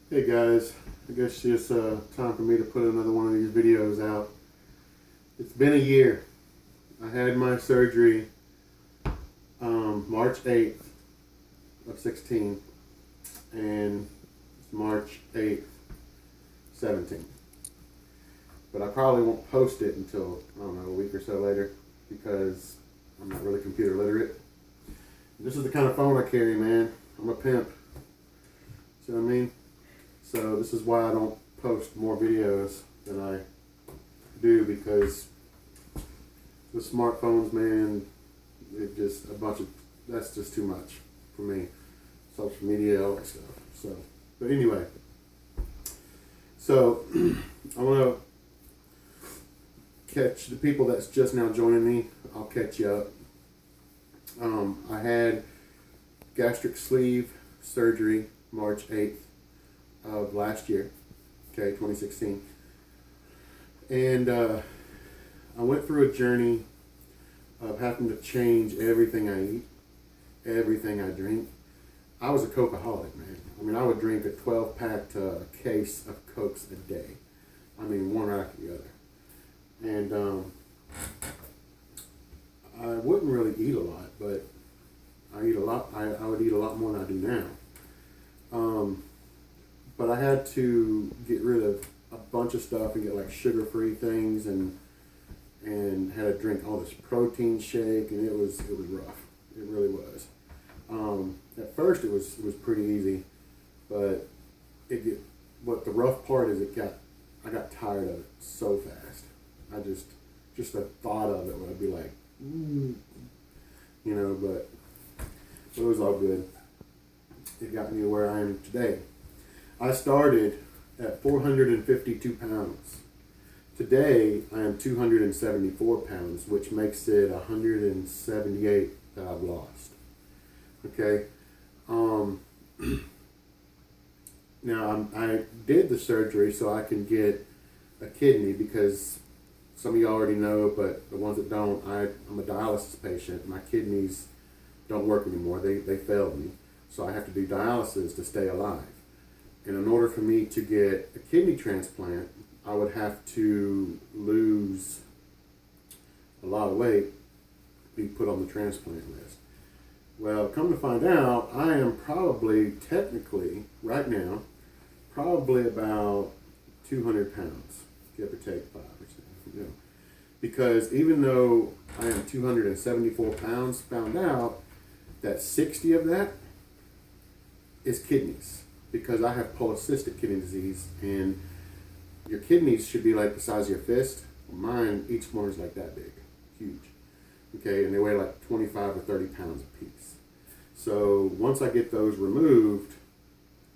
Hey guys, I guess it's time for me to put another one of these videos out. It's been a year. I had my surgery March 8th of 16 and it's March 8th, 17. But I probably won't post it until, I don't know, a week or so later because I'm not really computer literate. This is the kind of phone I carry, man. I'm a pimp. See what I mean? So this is why I don't post more videos than I do, because the smartphones, man, that's just too much for me. Social media, all that stuff. But anyway, so I want to catch the people that's just now joining me. I'll catch you up. I had gastric sleeve surgery March 8th of last year, 2016. And I went through a journey of having to change everything I eat, everything I drink. I was a Cokeaholic, man. I mean, I would drink a 12-pack to a case of Cokes a day. I mean, one right after the other. And I wouldn't really eat a lot, but I would eat a lot more than I do now. But I had to get rid of a bunch of stuff and get like sugar-free things, and had to drink all this protein shake, and it was rough. It really was. At first it was pretty easy, but what the rough part is I got tired of it so fast. I just the thought of it would be like, but it was all good. It got me to where I am today. I started at 452 pounds. Today, I am 274 pounds, which makes it 178 that I've lost. Okay? Now, I did the surgery so I can get a kidney, because some of you already know, but the ones that don't, I'm a dialysis patient. My kidneys don't work anymore. They failed me. So I have to do dialysis to stay alive. And in order for me to get a kidney transplant, I would have to lose a lot of weight to be put on the transplant list. Well, come to find out, I am probably, technically, right now, probably about 200 pounds, give or take 5 or 7. Because even though I am 274 pounds, found out that 60 of that is kidneys. Because I have polycystic kidney disease, and your kidneys should be like the size of your fist. Mine, each one is like that big, huge. Okay, and they weigh like 25 or 30 pounds a piece. So once I get those removed,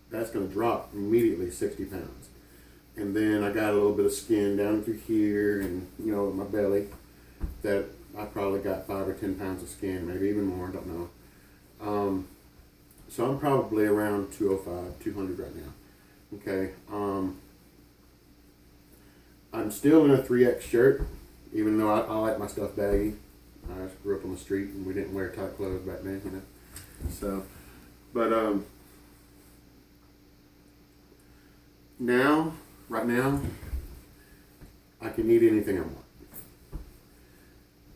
that's going to drop immediately 60 pounds. And then I got a little bit of skin down through here, and my belly, that I probably got 5 or 10 pounds of skin, maybe even more, I don't know. So I'm probably around 205, 200 right now. Okay. I'm still in a 3X shirt, even though I like my stuff baggy. I just grew up on the street and we didn't wear tight clothes back then, So, but right now, I can eat anything I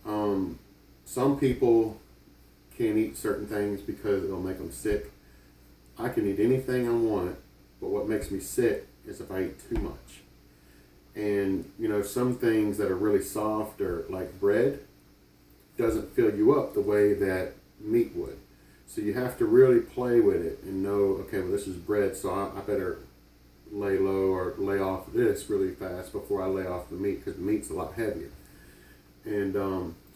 want. Some people can't eat certain things because it'll make them sick. I can eat anything I want, but what makes me sick is if I eat too much. And some things that are really soft, or like bread, doesn't fill you up the way that meat would. So you have to really play with it and know, okay, well, this is bread, so I better lay low or lay off this really fast before I lay off the meat, because the meat's a lot heavier. And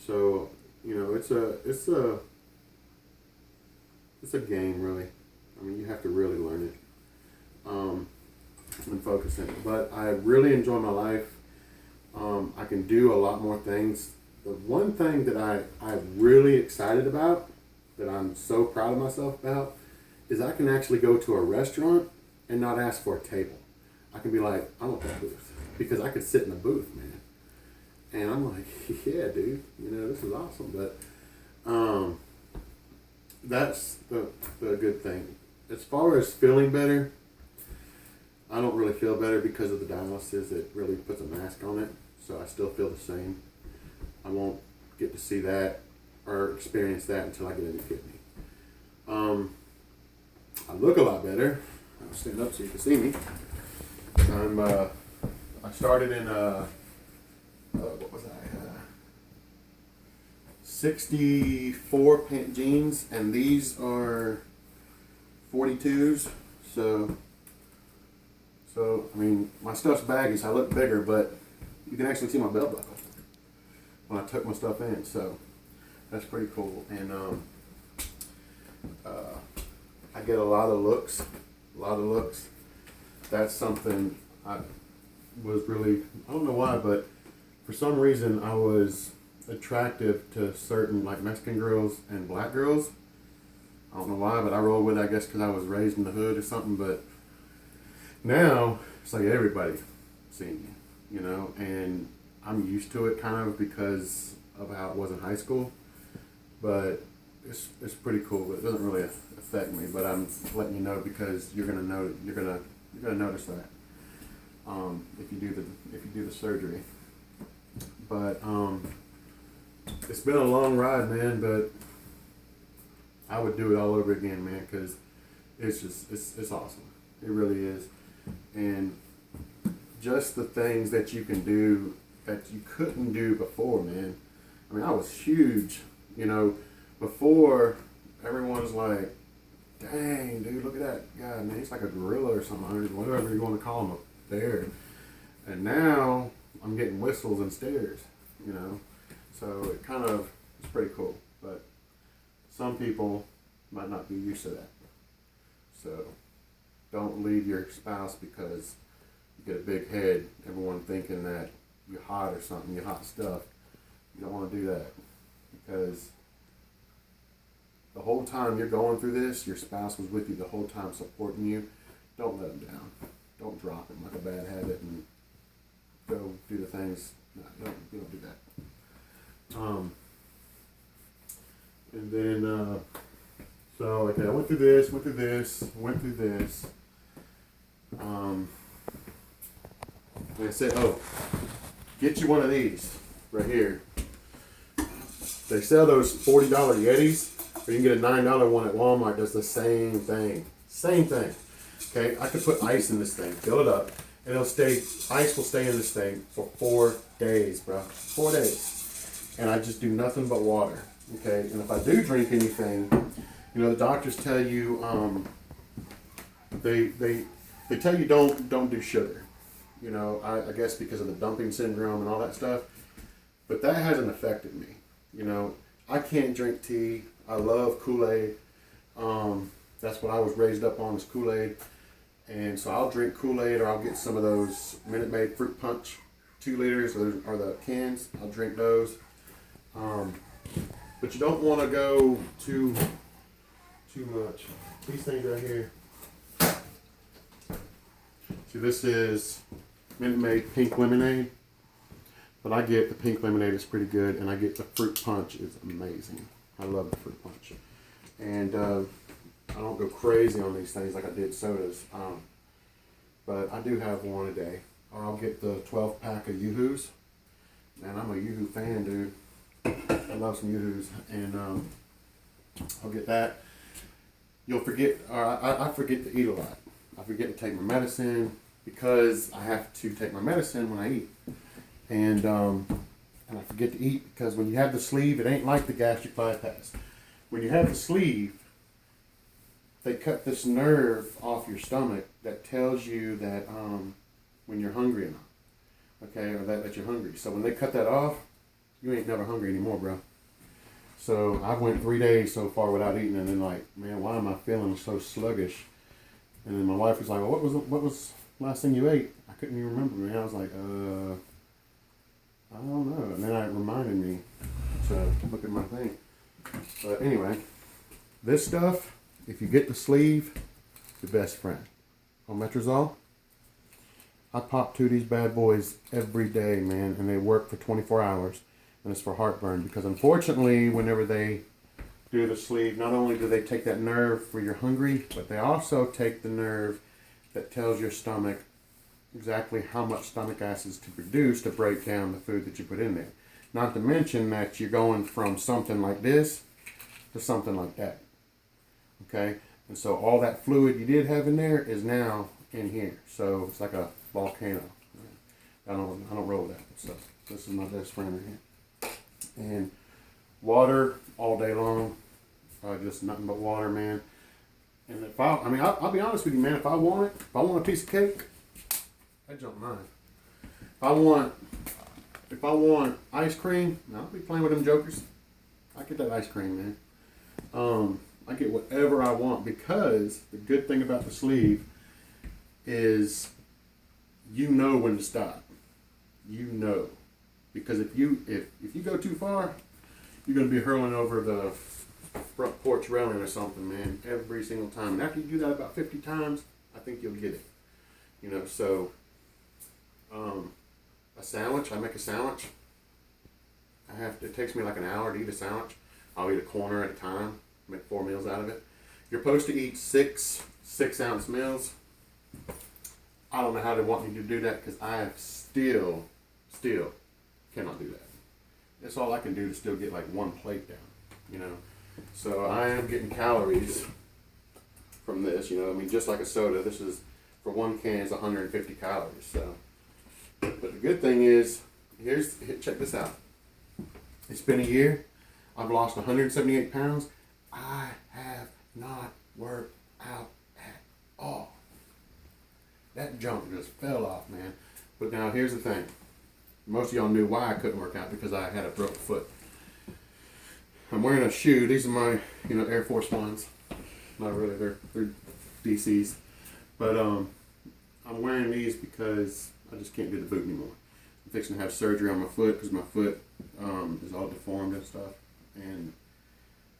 so it's a game, really. I mean, you have to really learn it and focus in it. But I really enjoy my life. I can do a lot more things. The one thing that I'm really excited about, that I'm so proud of myself about, is I can actually go to a restaurant and not ask for a table. I can be like, I want that booth. Because I could sit in a booth, man. And I'm like, yeah, dude, this is awesome. But that's the good thing. As far as feeling better, I don't really feel better because of the dialysis. It really puts a mask on it, so I still feel the same. I won't get to see that or experience that until I get a new kidney. I look a lot better. I'll stand up so you can see me. I started in what was I? 64 pant jeans, and these are 42s. So I mean, my stuff's baggy, so I look bigger, but you can actually see my belt buckle when I tuck my stuff in. So that's pretty cool. And I get a lot of looks. That's something I was really, I don't know why, but for some reason I was attractive to certain like Mexican girls and black girls. I don't know why, but I roll with it, I guess because I was raised in the hood or something. But now it's like everybody seeing me, you know, and I'm used to it kind of because of how it was in high school. But it's pretty cool. It doesn't really affect me, but I'm letting you know because you're gonna notice that if you do the surgery. But it's been a long ride, man. But I would do it all over again, man, because it's awesome. It really is. And just the things that you can do that you couldn't do before, man. I mean, I was huge, you know. Before, everyone was like, dang, dude, look at that guy, man. He's like a gorilla or something, whatever you want to call him up there. And now, I'm getting whistles and stares, you know. So, it's pretty cool. But some people might not be used to that. So, don't leave your spouse because you get a big head, everyone thinking that you're hot or something, you're hot stuff. You don't want to do that because the whole time you're going through this, your spouse was with you the whole time supporting you. Don't let them down. Don't drop them like a bad habit and go do the things. No, you don't do that. And then, so okay, I went through this. Like I said, get you one of these right here. They sell those $40 Yetis, but you can get a $9 one at Walmart. Does the same thing. Okay, I could put ice in this thing, fill it up, and ice will stay in this thing for 4 days, bro. 4 days. And I just do nothing but water. Okay, and if I do drink anything, you know, the doctors tell you, they tell you don't do sugar. You know, I guess because of the dumping syndrome and all that stuff. But that hasn't affected me. You know, I can't drink tea. I love Kool-Aid. That's what I was raised up on, is Kool-Aid. And so I'll drink Kool-Aid, or I'll get some of those Minute Maid Fruit Punch 2 liters or the cans. I'll drink those. But you don't want to go too much. These things right here. See, this is Minute Maid Pink Lemonade. But I get the pink lemonade, is pretty good, and I get the fruit punch, is amazing. I love the fruit punch. And I don't go crazy on these things like I did sodas. But I do have one a day. Or I'll get the 12-pack of Yoo-Hoos. Man, I'm a Yoo-Hoo fan, dude. I love some Yoo-Hoos. And I'll get that. You'll forget, or I forget to eat a lot. I forget to take my medicine because I have to take my medicine when I eat. And I forget to eat because when you have the sleeve, it ain't like the gastric bypass. When you have the sleeve, they cut this nerve off your stomach that tells you that when you're hungry or not. Okay, or that you're hungry. So when they cut that off, you ain't never hungry anymore, bro. So I went 3 days so far without eating, and then like, man, why am I feeling so sluggish? And then my wife was like, well, what was last thing you ate? I couldn't even remember, man. I was like, I don't know. And then it reminded me to look at my thing. But anyway, this stuff, if you get the sleeve, it's your best friend. Omeprazole, I pop 2 of these bad boys every day, man, and they work for 24 hours. And it's for heartburn because unfortunately, whenever they do the sleeve, not only do they take that nerve where you're hungry, but they also take the nerve that tells your stomach exactly how much stomach acids to produce to break down the food that you put in there. Not to mention that you're going from something like this to something like that. Okay? And so all that fluid you did have in there is now in here. So it's like a volcano. I don't roll with that. So this is my best friend right here. And water all day long. Just nothing but water, man. And if I'll be honest with you, man. If I want a piece of cake, I don't mind. If I want ice cream, I'll be playing with them jokers. I get that ice cream, man. I get whatever I want, because the good thing about the sleeve is you know when to stop. You know, because if you go too far, you're gonna be hurling over the front porch railing or something, man, every single time. And after you do that about 50 times, I think you'll get it. You know, so a sandwich, I make a sandwich. It takes me like an hour to eat a sandwich. I'll eat a corner at a time, make 4 meals out of it. You're supposed to eat 6-ounce meals. I don't know how they want me to do that, because I have still cannot do that. That's all I can do to still get like 1 plate down, you know. So I am getting calories from this, you know. I mean, just like a soda, this is, for 1 can is 150 calories. So, but the good thing is, check this out. It's been a year. I've lost 178 pounds. I have not worked out at all. That junk just fell off, man. But now here's the thing. Most of y'all knew why I couldn't work out, because I had a broken foot. I'm wearing a shoe. These are my, Air Force Ones. Not really, they're DCs. But I'm wearing these because I just can't do the boot anymore. I'm fixing to have surgery on my foot, because my foot is all deformed and stuff.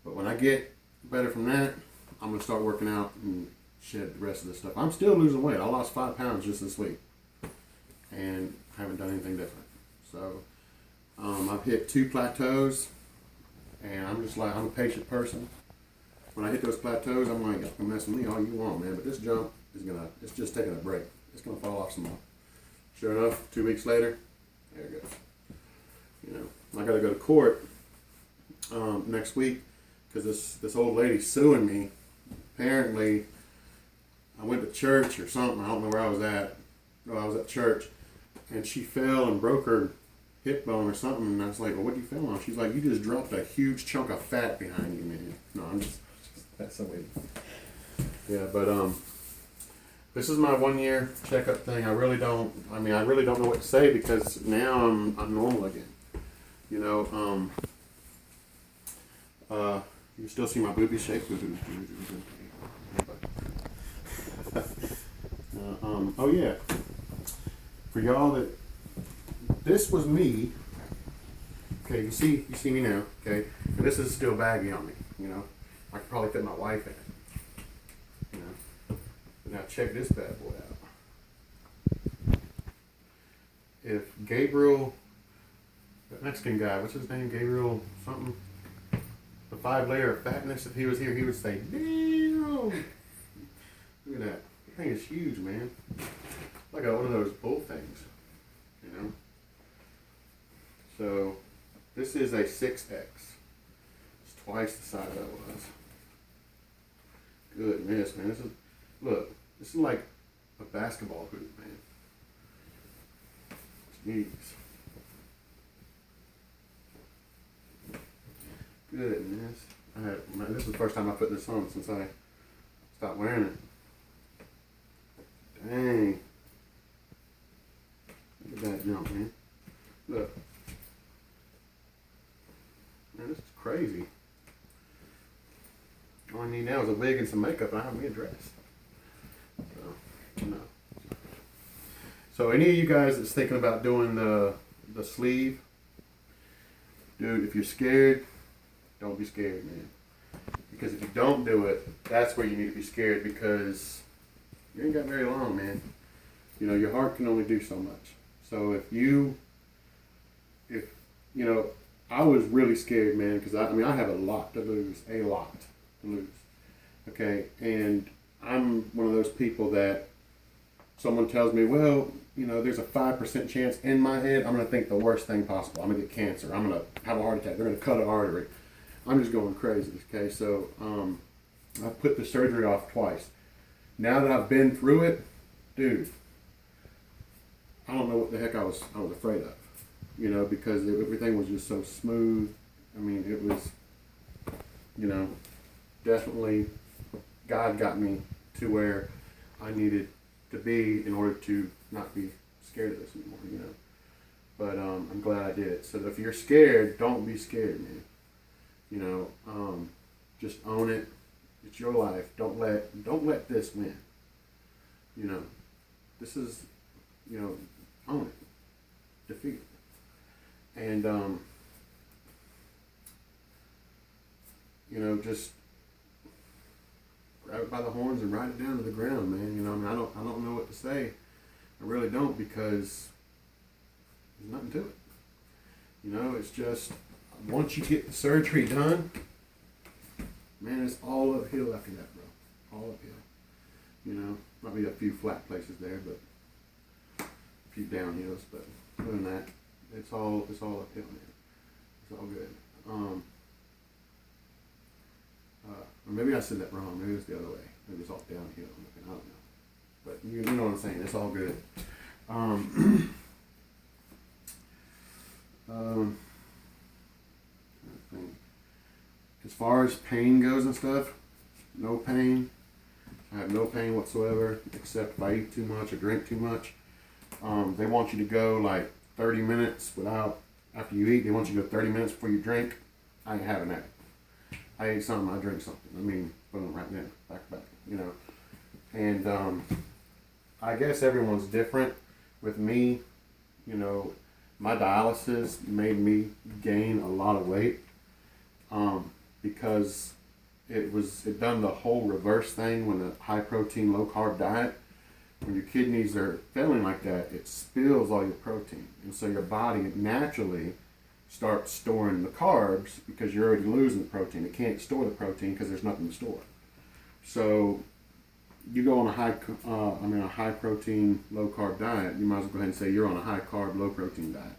But when I get better from that, I'm gonna start working out and shed the rest of this stuff. I'm still losing weight. I lost 5 pounds just this week, and haven't done anything different. So I've hit 2 plateaus, and I'm a patient person. When I hit those plateaus, I'm like, you can mess with me all you want, man, but this jump it's just taking a break. It's gonna fall off some more. Sure enough, 2 weeks later, there it goes. I gotta go to court next week, because this old lady's suing me. Apparently, I went to church or something. I don't know where I was at. I was at church, and she fell and broke her hip bone or something. And I was like, well, what did you fell on? She's like, you just dropped a huge chunk of fat behind you, man. No, I'm just that's so weird. Yeah, but this is my 1-year checkup thing. I really don't know what to say, because now I'm normal again. You can still see my booby shape. Oh yeah. For y'all this was me. Okay, you see me now. Okay, and this is still baggy on me. I could probably fit my wife in it. Now check this bad boy out. If Gabriel, that Mexican guy, what's his name? Gabriel something. The 5-layer of fatness. If he was here, he would say, "Damn! Look at that. The thing is huge, man. Like one of those bull things, So this is a 6X. It's twice the size I was. Goodness, man. This is like a basketball hoop, man. Jeez. Goodness. This is the first time I put this on since I stopped wearing it. Dang. Look at that jump, man. Look. Man, this is crazy. All I need now is a wig and some makeup, and I have me a dress. So any of you guys that's thinking about doing the sleeve, dude, if you're scared, don't be scared, man. Because if you don't do it, that's where you need to be scared, because you ain't got very long, man. Your heart can only do so much. So I was really scared, man, because I have a lot to lose. Okay, and I'm one of those people that someone tells me, well, there's a 5% chance in my head, I'm going to think the worst thing possible. I'm going to get cancer. I'm going to have a heart attack. They're going to cut an artery. I'm just going crazy. Okay, so I put the surgery off twice. Now that I've been through it, dude, I don't know what the heck I was afraid of, because everything was just so smooth. I mean, it was, definitely God got me to where I needed to be in order to not be scared of this anymore, But I'm glad I did it. So if you're scared, don't be scared, man. Just own it. It's your life. Don't let this win. This is, own it. Defeat it. And just grab it by the horns and ride it down to the ground, man. I don't know what to say. I really don't, because there's nothing to it. It's just, once you get the surgery done, man, it's all uphill after that, bro. All uphill. Might be a few flat places there, but a few downhills. But other than that, it's all uphill, man. It's all good. Or maybe I said that wrong. Maybe it's the other way. Maybe it's all downhill. I don't know. But you know what I'm saying. It's all good. I think as far as pain goes and stuff, no pain. I have no pain whatsoever, except if I eat too much or drink too much. They want you to go like 30 minutes after you eat. They want you to go 30 minutes before you drink. I ain't having that. I ate something, I drink something. I mean, boom, right now, back to back, And I guess everyone's different. With me, my dialysis made me gain a lot of weight because it done the whole reverse thing. When a high protein, low carb diet, when your kidneys are failing like that, it spills all your protein. And so your body naturally starts storing the carbs because you're already losing the protein. It can't store the protein because there's nothing to store. So you go on a high protein, low carb diet, you might as well go ahead and say you're on a high carb, low protein diet,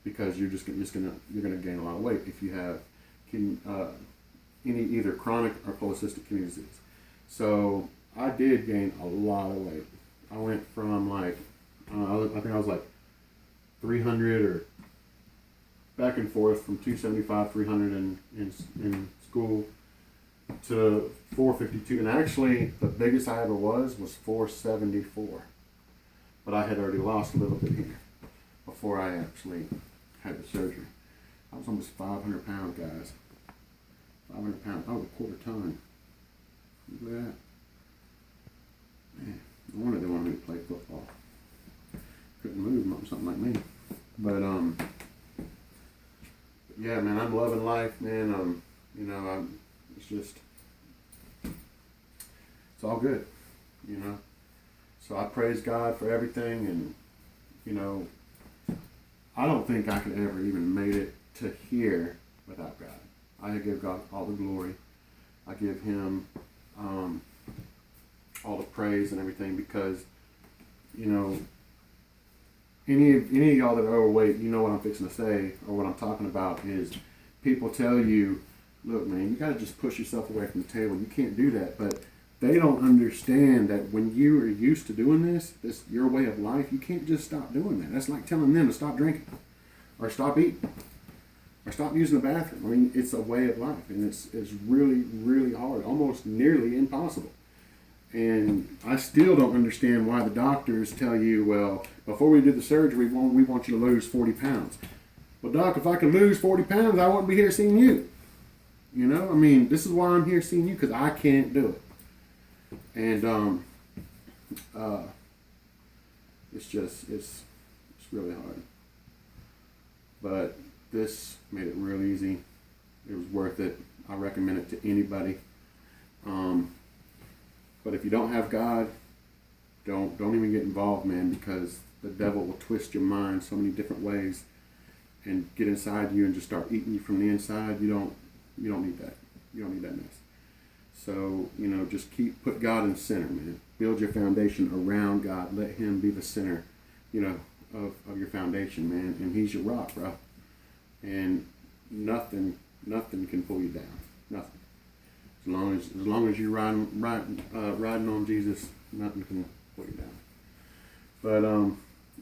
because you're gonna gain a lot of weight if you have any either chronic or polycystic kidney disease. So I did gain a lot of weight. I went from I think I was like 300 or back and forth from 275, 300 in school to 452. And actually, the biggest I ever was 474. But I had already lost a little bit here before I actually had the surgery. I was almost 500 pounds, guys. 500 pounds. I was a quarter ton. Look at that. Man, no wonder they wanted me to play football. Couldn't move, something like me. But yeah, man, I'm loving life, man. It's all good, So I praise God for everything, and, I don't think I could ever even made it to here without God. I give God all the glory. I give Him all the praise and everything, because, any of y'all that are overweight, you know what I'm fixing to say, or what I'm talking about is people tell you, look, man, you got to just push yourself away from the table. You can't do that. But they don't understand that when you are used to doing this your way of life, you can't just stop doing that. That's like telling them to stop drinking or stop eating or stop using the bathroom. I mean, it's a way of life, and it's really, really hard, almost nearly impossible. And I still don't understand why the doctors tell you, well, before we do the surgery, we want you to lose 40 pounds. Well, doc, if I could lose 40 pounds, I wouldn't be here seeing you. I mean, this is why I'm here seeing you, because I can't do it. And it's really hard. But this made it real easy. It was worth it. I recommend it to anybody. But if you don't have God, don't even get involved, man, because the devil will twist your mind so many different ways and get inside you and just start eating you from the inside. You don't need that. You don't need that mess. So, just put God in the center, man. build your foundation around God. Let Him be the center, you know, of your foundation, man. And He's your rock, bro. And nothing can pull you down. Nothing. As long as you're riding on Jesus, nothing can pull you down. But all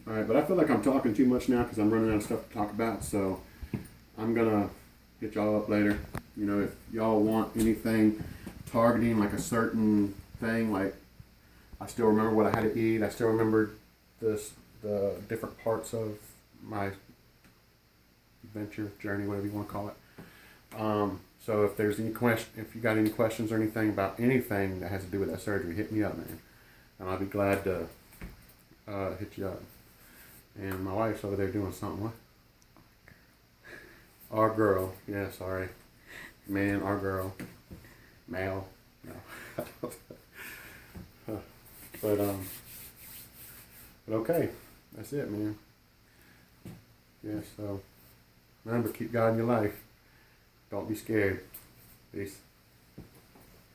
right. But I feel like I'm talking too much now because I'm running out of stuff to talk about. So I'm gonna hit y'all up later. You know, if y'all want anything targeting like a certain thing, like I still remember what I had to eat. I still remember the different parts of my adventure, journey, whatever you want to call it. So if there's any if you got any questions or anything about anything that has to do with that surgery, hit me up, man, and I'll be glad to hit you up. And my wife's over there doing something. What? Our girl. Yeah, sorry. Man, our girl. Male. No. But okay. That's it, man. Yeah, so remember, keep God in your life. Don't be scared. Peace.